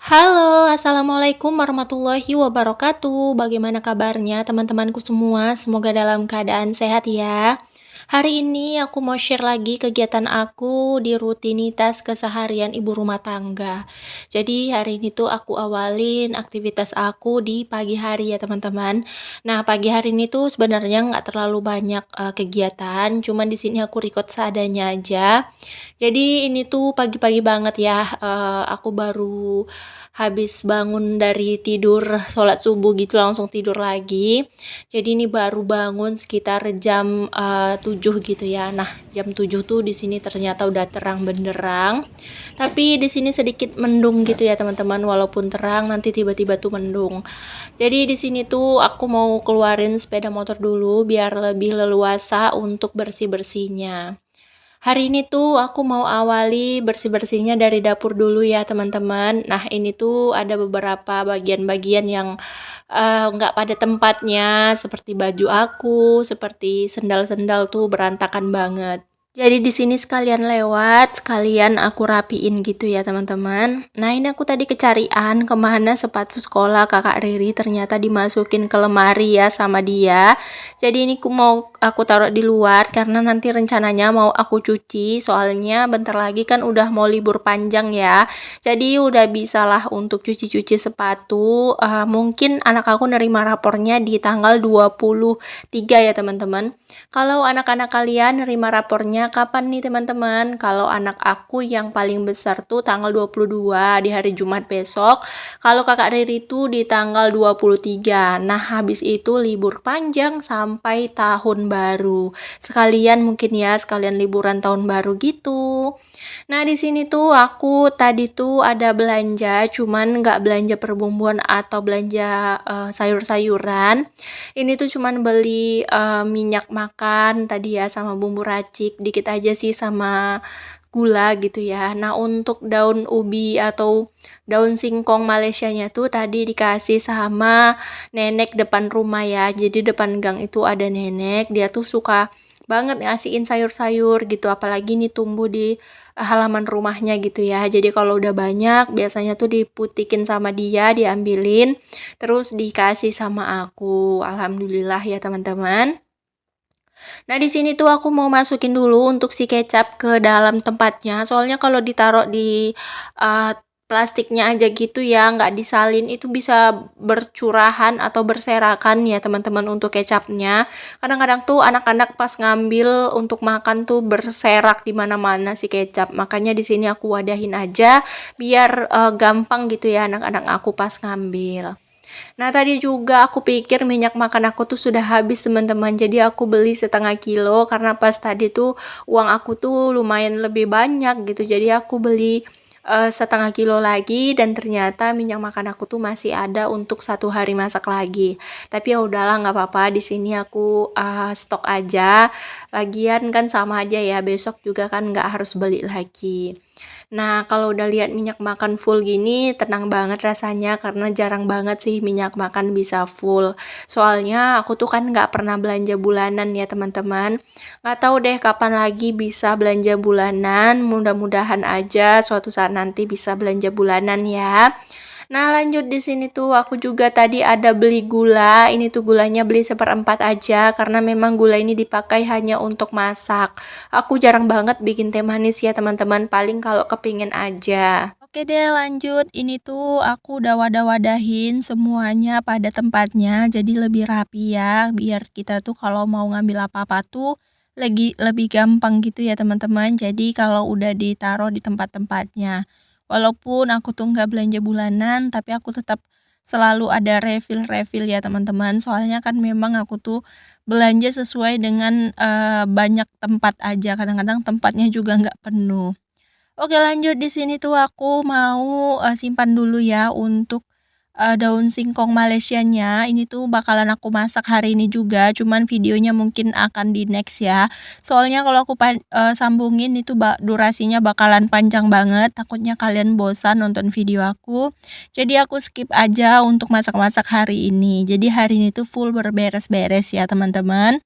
Halo, assalamualaikum warahmatullahi wabarakatuh. Bagaimana kabarnya teman-temanku semua? Semoga dalam keadaan sehat ya. Hari ini aku mau share lagi kegiatan aku di rutinitas keseharian ibu rumah tangga. Jadi hari ini tuh aku awalin aktivitas aku di pagi hari ya teman-teman. Nah pagi hari ini tuh sebenarnya nggak terlalu banyak kegiatan, cuman di sini aku record seadanya aja. Jadi ini tuh pagi-pagi banget ya, aku baru habis bangun dari tidur sholat subuh gitu langsung tidur lagi. Jadi ini baru bangun sekitar jam 7 gitu ya. Nah, jam 7 tuh di sini ternyata udah terang benderang. Tapi di sini sedikit mendung gitu ya, teman-teman. Walaupun terang nanti tiba-tiba tuh mendung. Jadi di sini tuh aku mau keluarin sepeda motor dulu biar lebih leluasa untuk bersih-bersihnya. Hari ini tuh aku mau awali bersih-bersihnya dari dapur dulu ya teman-teman. Nah ini tuh ada beberapa bagian-bagian yang nggak pada tempatnya, seperti baju aku, seperti sendal-sendal tuh berantakan banget. Jadi di sini sekalian lewat, sekalian aku rapiin gitu ya teman-teman. Nah ini aku tadi kecarian kemana sepatu sekolah kakak Riri, ternyata dimasukin ke lemari ya sama dia. Jadi ini aku taruh di luar karena nanti rencananya mau aku cuci, soalnya bentar lagi kan udah mau libur panjang ya. Jadi udah bisalah untuk cuci-cuci sepatu. Mungkin anak aku nerima rapornya di tanggal 23 ya teman-teman. Kalau anak-anak kalian nerima rapornya kapan nih teman-teman? Kalau anak aku yang paling besar tuh tanggal 22 di hari Jumat besok. Kalau kakak Riri tuh di tanggal 23. Nah, habis itu libur panjang sampai tahun baru. Sekalian mungkin ya, sekalian liburan tahun baru gitu. Nah, di sini tuh aku tadi tuh ada belanja, cuman nggak belanja perbumbuan atau belanja sayur-sayuran. Ini tuh cuman beli minyak makan tadi ya sama bumbu racik, dikit aja sih sama gula gitu ya. Nah, untuk daun ubi atau daun singkong Malaysianya tuh tadi dikasih sama nenek depan rumah ya. Jadi depan gang itu ada nenek, dia tuh suka banget ngasihin sayur-sayur gitu, apalagi nih tumbuh di halaman rumahnya gitu ya. Jadi kalau udah banyak biasanya tuh diputikin sama dia, diambilin terus dikasih sama aku. Alhamdulillah ya teman-teman. Nah, di sini tuh aku mau masukin dulu untuk si kecap ke dalam tempatnya. Soalnya kalau ditaruh di uh, plastiknya aja gitu ya, nggak disalin, itu bisa bercurahan atau berserakan ya teman-teman untuk kecapnya. Kadang-kadang tuh anak-anak pas ngambil untuk makan tuh berserak di mana-mana si kecap. Makanya di sini aku wadahin aja biar gampang gitu ya anak-anak aku pas ngambil. Nah, tadi juga aku pikir minyak makan aku tuh sudah habis teman-teman. Jadi aku beli setengah kilo karena pas tadi tuh uang aku tuh lumayan lebih banyak gitu. Jadi aku beli setengah kilo lagi dan ternyata minyak makan aku tuh masih ada untuk 1 hari masak lagi. Tapi ya udahlah nggak apa-apa. Di sini aku stok aja. Lagian kan sama aja ya. Besok juga kan nggak harus beli lagi. Nah, kalau udah lihat minyak makan full gini, tenang banget rasanya karena jarang banget sih minyak makan bisa full. Soalnya aku tuh kan nggak pernah belanja bulanan ya teman-teman. Nggak tahu deh kapan lagi bisa belanja bulanan. Mudah-mudahan aja suatu saat nanti bisa belanja bulanan ya. Nah, lanjut di sini tuh aku juga tadi ada beli gula. Ini tuh gulanya beli seperempat aja karena memang gula ini dipakai hanya untuk masak. Aku jarang banget bikin teh manis ya teman-teman, paling kalau kepingin aja. Oke deh lanjut, ini tuh aku udah wadah-wadahin semuanya pada tempatnya, jadi lebih rapi ya, biar kita tuh kalau mau ngambil apa-apa tuh lebih gampang gitu ya teman-teman. Jadi kalau udah ditaruh di tempat-tempatnya. Walaupun aku tuh nggak belanja bulanan, tapi aku tetap selalu ada refill-refill ya teman-teman. Soalnya kan memang aku tuh belanja sesuai dengan banyak tempat aja. Kadang-kadang tempatnya juga nggak penuh. Oke lanjut di sini tuh aku mau simpan dulu ya untuk daun singkong Malaysianya. Ini tuh bakalan aku masak hari ini juga, cuman videonya mungkin akan di next ya. Soalnya kalau aku sambungin itu durasinya bakalan panjang banget, takutnya kalian bosan nonton video aku. Jadi aku skip aja untuk masak-masak hari ini. Jadi hari ini tuh full berberes-beres ya teman-teman.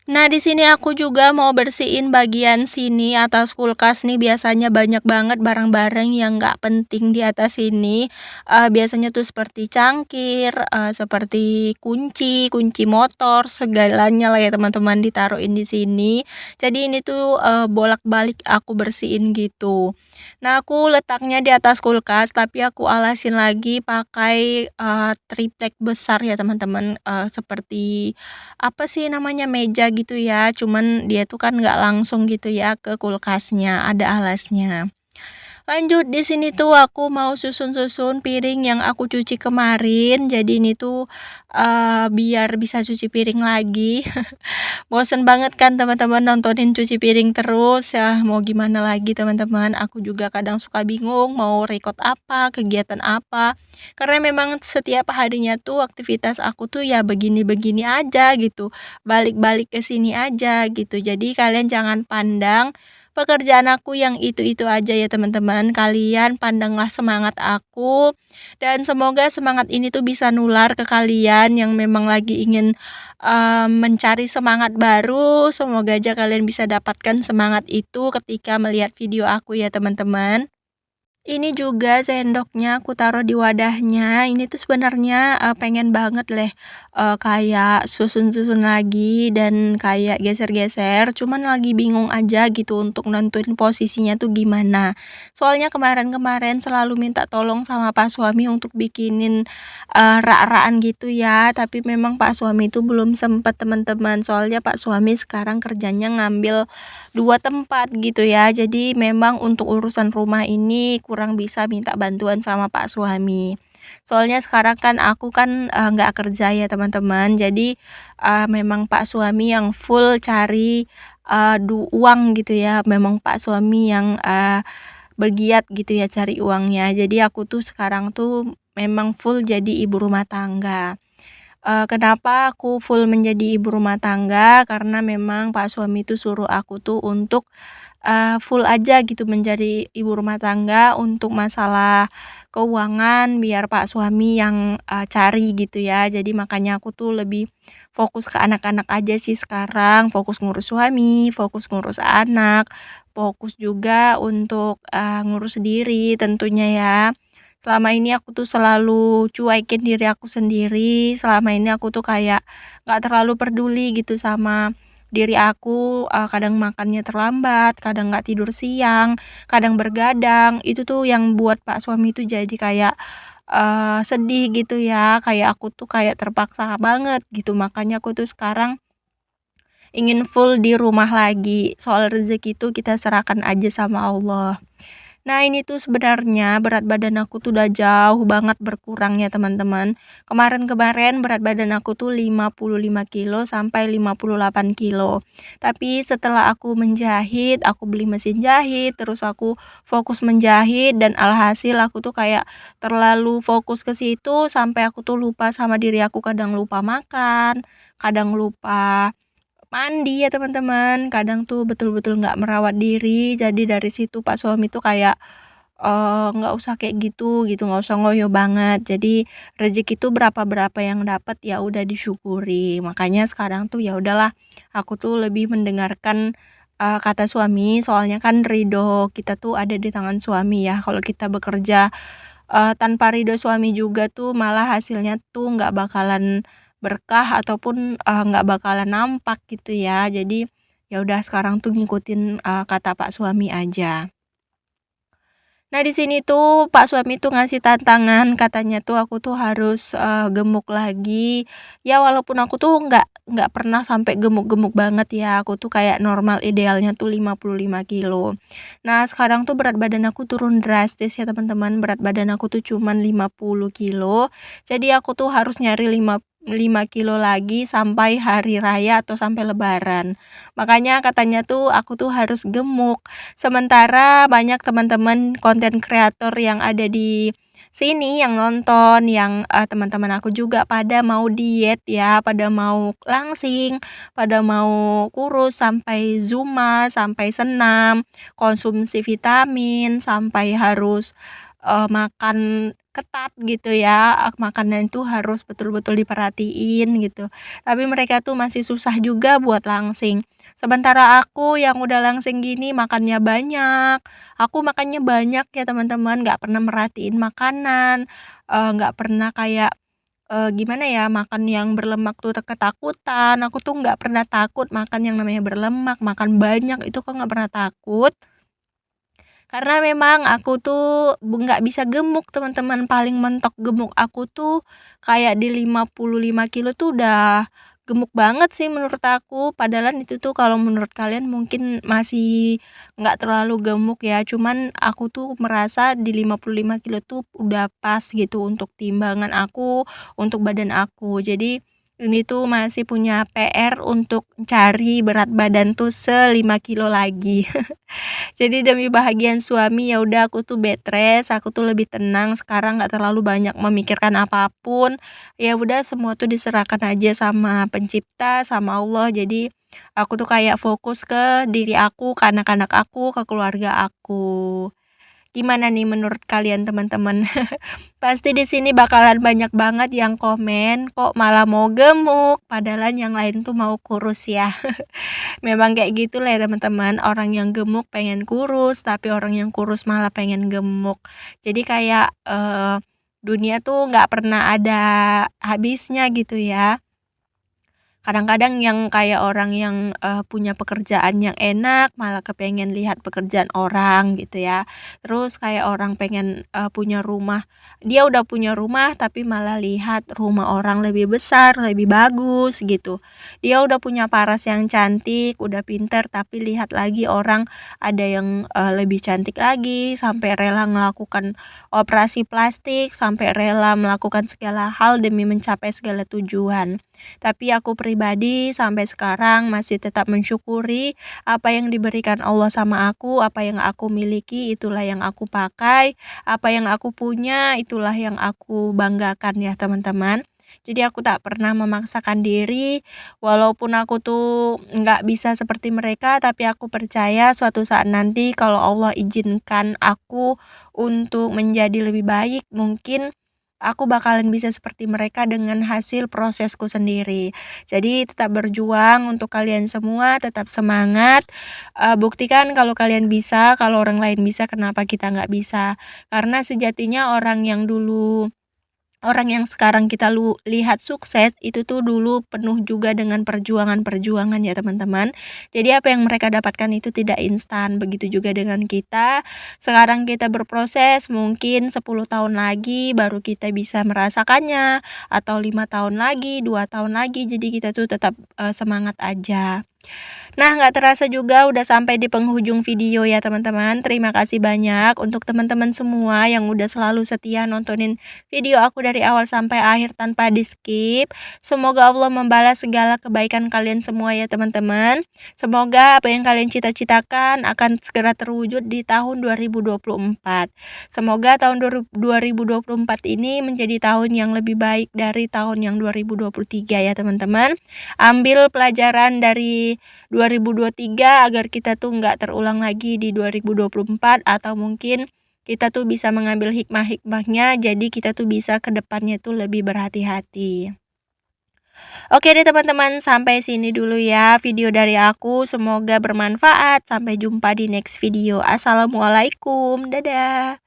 Nah, di sini aku juga mau bersihin bagian sini atas kulkas nih, biasanya banyak banget barang-barang yang nggak penting di atas sini. Biasanya tuh seperti cangkir, seperti kunci, kunci motor, segalanya lah ya teman-teman ditaruhin di sini. Jadi ini tuh, bolak-balik aku bersihin gitu. Nah, aku letaknya di atas kulkas, tapi aku alasin lagi pakai, triplek besar ya teman-teman, seperti apa sih namanya, meja gitu ya, cuman dia tuh kan nggak langsung gitu ya ke kulkasnya, ada alasnya. Lanjut di sini tuh aku mau susun-susun piring yang aku cuci kemarin, jadi ini tuh, biar bisa cuci piring lagi. Bosen banget kan teman-teman nontonin cuci piring terus, ya mau gimana lagi teman-teman, aku juga kadang suka bingung mau record apa, kegiatan apa. Karena memang setiap harinya tuh aktivitas aku tuh ya begini-begini aja gitu, balik-balik ke sini aja gitu. Jadi kalian jangan pandang pekerjaan aku yang itu-itu aja ya teman-teman, kalian pandanglah semangat aku, dan semoga semangat ini tuh bisa nular ke kalian yang memang lagi ingin mencari semangat baru. Semoga aja kalian bisa dapatkan semangat itu ketika melihat video aku ya teman-teman. Ini juga sendoknya aku taruh di wadahnya. Ini tuh sebenarnya, pengen banget kayak susun-susun lagi dan kayak geser-geser, cuman lagi bingung aja gitu untuk nentuin posisinya tuh gimana. Soalnya kemarin-kemarin selalu minta tolong sama pak suami untuk bikinin, rak-rakan gitu ya, tapi memang pak suami itu belum sempet teman-teman. Soalnya pak suami sekarang kerjanya ngambil 2 tempat gitu ya. Jadi memang untuk urusan rumah ini kurang bisa minta bantuan sama pak suami. Soalnya sekarang kan aku kan, nggak kerja ya teman-teman. Jadi, memang pak suami yang full cari, uang gitu ya. Memang pak suami yang, bergiat gitu ya cari uangnya. Jadi aku tuh sekarang tuh memang full jadi ibu rumah tangga. Kenapa aku full menjadi ibu rumah tangga, karena memang pak suami itu suruh aku tuh untuk, full aja gitu menjadi ibu rumah tangga untuk masalah keuangan biar pak suami yang, cari gitu ya. Jadi makanya aku tuh lebih fokus ke anak-anak aja sih sekarang, fokus ngurus suami, fokus ngurus anak, fokus juga untuk, ngurus diri tentunya ya. Selama ini aku tuh selalu cuekin diri aku sendiri, selama ini aku tuh kayak nggak terlalu peduli gitu sama diri aku, kadang makannya terlambat, kadang nggak tidur siang, kadang bergadang, itu tuh yang buat pak suami tuh jadi kayak, sedih gitu ya, kayak aku tuh kayak terpaksa banget gitu, makanya aku tuh sekarang ingin full di rumah lagi, soal rezeki itu kita serahkan aja sama Allah. Nah, ini tuh sebenarnya berat badan aku tuh udah jauh banget berkurang ya teman-teman. Kemarin-kemarin berat badan aku tuh 55 kilo sampai 58 kilo. Tapi setelah aku menjahit, aku beli mesin jahit, terus aku fokus menjahit dan alhasil aku tuh kayak terlalu fokus ke situ sampai aku tuh lupa sama diri aku, kadang lupa makan, kadang lupa mandi ya teman-teman, kadang tuh betul-betul nggak merawat diri, jadi dari situ pak suami tuh kayak, nggak usah kayak gitu gitu, nggak usah ngoyo banget, jadi rezeki tuh berapa-berapa yang dapat ya udah disyukuri. Makanya sekarang tuh ya udahlah, aku tuh lebih mendengarkan, kata suami, soalnya kan ridho kita tuh ada di tangan suami ya, kalau kita bekerja tanpa ridho suami juga tuh malah hasilnya tuh nggak bakalan berkah ataupun, nggak bakalan nampak gitu ya. Jadi, ya udah sekarang tuh ngikutin, kata pak suami aja. Nah, di sini tuh pak suami tuh ngasih tantangan, katanya tuh aku tuh harus, gemuk lagi. Ya walaupun aku tuh nggak pernah sampai gemuk-gemuk banget ya, aku tuh kayak normal idealnya tuh 55 kilo. Nah, sekarang tuh berat badan aku turun drastis ya teman-teman, berat badan aku tuh cuman 50 kilo. Jadi aku tuh harus nyari 5 kilo lagi sampai hari raya atau sampai lebaran. Makanya katanya tuh aku tuh harus gemuk. Sementara banyak teman-teman konten kreator yang ada di sini yang nonton, yang, teman-teman aku juga pada mau diet ya, pada mau langsing, pada mau kurus sampai Zumba, sampai senam, konsumsi vitamin, sampai harus, makan ketat gitu ya, makanan tuh harus betul-betul diperhatiin gitu. Tapi mereka tuh masih susah juga buat langsing. Sementara aku yang udah langsing gini makannya banyak, aku makannya banyak ya teman-teman, nggak pernah merhatiin makanan, nggak pernah kayak, gimana ya, makan yang berlemak tuh ketakutan, aku tuh nggak pernah takut makan yang namanya berlemak, makan banyak itu kok nggak pernah takut. Karena memang aku tuh nggak bisa gemuk teman-teman, paling mentok gemuk aku tuh kayak di 55 kilo tuh udah gemuk banget sih menurut aku. Padahal itu tuh kalau menurut kalian mungkin masih nggak terlalu gemuk ya, cuman aku tuh merasa di 55 kilo tuh udah pas gitu untuk timbangan aku, untuk badan aku. Jadi ini tuh masih punya PR untuk cari berat badan tuh 5 kilo lagi. Jadi demi bahagian suami, ya udah aku tuh bed rest, aku tuh lebih tenang sekarang, nggak terlalu banyak memikirkan apapun. Ya udah semua tuh diserahkan aja sama Pencipta, sama Allah. Jadi aku tuh kayak fokus ke diri aku, ke anak-anak aku, ke keluarga aku. Gimana nih menurut kalian teman-teman? Pasti di sini bakalan banyak banget yang komen, kok malah mau gemuk, padahal yang lain tuh mau kurus ya. Memang kayak gitu lah ya teman-teman, orang yang gemuk pengen kurus, tapi orang yang kurus malah pengen gemuk. Jadi kayak dunia tuh nggak pernah ada habisnya gitu ya. Kadang-kadang yang kayak orang yang, punya pekerjaan yang enak, malah kepengen lihat pekerjaan orang gitu ya. Terus kayak orang pengen, punya rumah, dia udah punya rumah tapi malah lihat rumah orang lebih besar, lebih bagus gitu. Dia udah punya paras yang cantik, udah pinter, tapi lihat lagi orang ada yang, lebih cantik lagi, sampai rela melakukan operasi plastik, sampai rela melakukan segala hal demi mencapai segala tujuan. Tapi aku pribadi sampai sekarang masih tetap mensyukuri apa yang diberikan Allah sama aku, apa yang aku miliki itulah yang aku pakai, apa yang aku punya itulah yang aku banggakan ya teman-teman. Jadi aku tak pernah memaksakan diri, walaupun aku tuh nggak bisa seperti mereka, tapi aku percaya suatu saat nanti kalau Allah izinkan aku untuk menjadi lebih baik, mungkin aku bakalan bisa seperti mereka dengan hasil prosesku sendiri. Jadi tetap berjuang untuk kalian semua, tetap semangat, buktikan kalau kalian bisa, kalau orang lain bisa kenapa kita nggak bisa. Karena sejatinya orang yang sekarang kita lihat sukses itu tuh dulu penuh juga dengan perjuangan-perjuangan ya teman-teman. Jadi apa yang mereka dapatkan itu tidak instan. Begitu juga dengan kita. Sekarang kita berproses, mungkin 10 tahun lagi baru kita bisa merasakannya, atau 5 tahun lagi, 2 tahun lagi. Jadi kita tuh tetap semangat aja. Nah, nggak terasa juga udah sampai di penghujung video ya teman-teman. Terima kasih banyak untuk teman-teman semua yang udah selalu setia nontonin video aku dari awal sampai akhir tanpa di-skip. Semoga Allah membalas segala kebaikan kalian semua ya teman-teman. Semoga apa yang kalian cita-citakan akan segera terwujud di tahun 2024. Semoga tahun 2024 ini menjadi tahun yang lebih baik dari tahun yang 2023 ya teman-teman. Ambil pelajaran dari 2023 agar kita tuh nggak terulang lagi di 2024, atau mungkin kita tuh bisa mengambil hikmah-hikmahnya, jadi kita tuh bisa ke depannya tuh lebih berhati-hati. Oke deh teman-teman, sampai sini dulu ya video dari aku, semoga bermanfaat. Sampai jumpa di next video. Assalamualaikum, dadah.